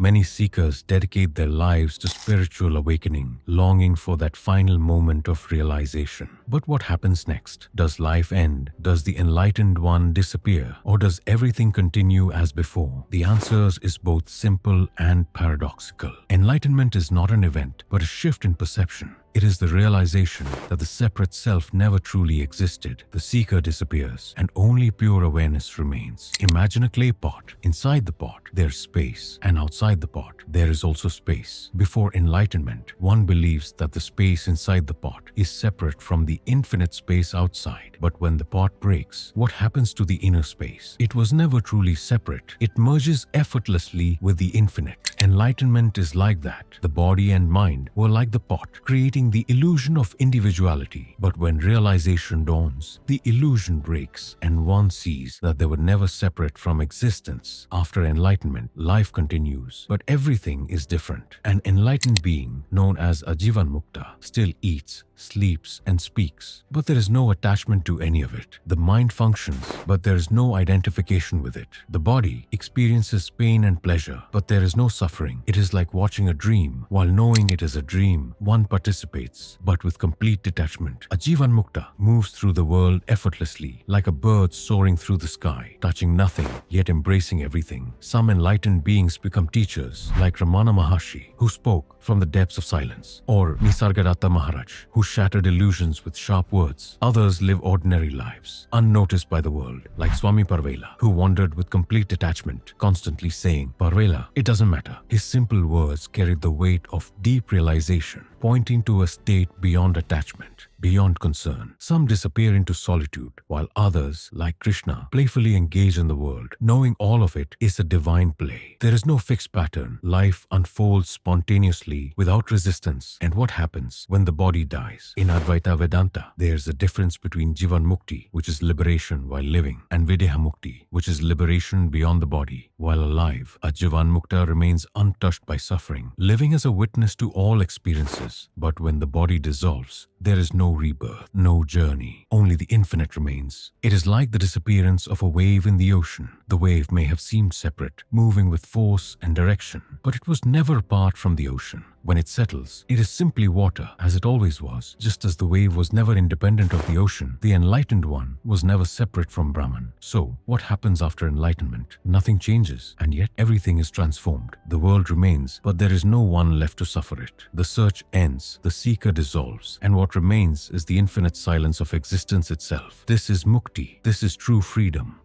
Many seekers dedicate their lives to spiritual awakening, longing for that final moment of realization. But what happens next? Does life end? Does the enlightened one disappear? Or does everything continue as before? The answer is both simple and paradoxical. Enlightenment is not an event, but a shift in perception. It is the realization that the separate self never truly existed. The seeker disappears, and only pure awareness remains. Imagine a clay pot. Inside the pot, there's space, and outside the pot, there is also space. Before enlightenment, one believes that the space inside the pot is separate from the infinite space outside. But when the pot breaks, what happens to the inner space? It was never truly separate. It merges effortlessly with the infinite. Enlightenment is like that. The body and mind were like the pot, creating the illusion of individuality. But when realization dawns, the illusion breaks and one sees that they were never separate from existence. After enlightenment, life continues, but everything is different. An enlightened being, known as a Jivanmukta, still eats, sleeps, and speaks, but there is no attachment to any of it. The mind functions, but there is no identification with it. The body experiences pain and pleasure, but there is no suffering. It is like watching a dream. While knowing it is a dream, one participates, but with complete detachment. A Jivanmukta moves through the world effortlessly, like a bird soaring through the sky, touching nothing, yet embracing everything. Some enlightened beings become teachers, like Ramana Maharshi, who spoke from the depths of silence, or Nisargadatta Maharaj, who shattered illusions with sharp words. Others live ordinary lives, unnoticed by the world, like Swami Parvela, who wandered with complete detachment, constantly saying, "Parvela, it doesn't matter." His simple words carried the weight of deep realization, pointing to a state beyond attachment, beyond concern. Some disappear into solitude, while others, like Krishna, playfully engage in the world, knowing all of it is a divine play. There is no fixed pattern. Life unfolds spontaneously, without resistance. And what happens when the body dies? In Advaita Vedanta, there is a difference between Jivanmukti, which is liberation while living, and Mukti, which is liberation beyond the body. While alive, a Jivanmukta remains untouched by suffering, living as a witness to all experiences. But when the body dissolves, there is no rebirth, no journey. Only the infinite remains. It is like the disappearance of a wave in the ocean. The wave may have seemed separate, moving with force and direction, but it was never apart from the ocean. When it settles, it is simply water, as it always was. Just as the wave was never independent of the ocean, the enlightened one was never separate from Brahman. So, what happens after enlightenment? Nothing changes, and yet everything is transformed. The world remains, but there is no one left to suffer it. The search ends, the seeker dissolves, and what remains is the infinite silence of existence itself. This is Mukti. This is true freedom.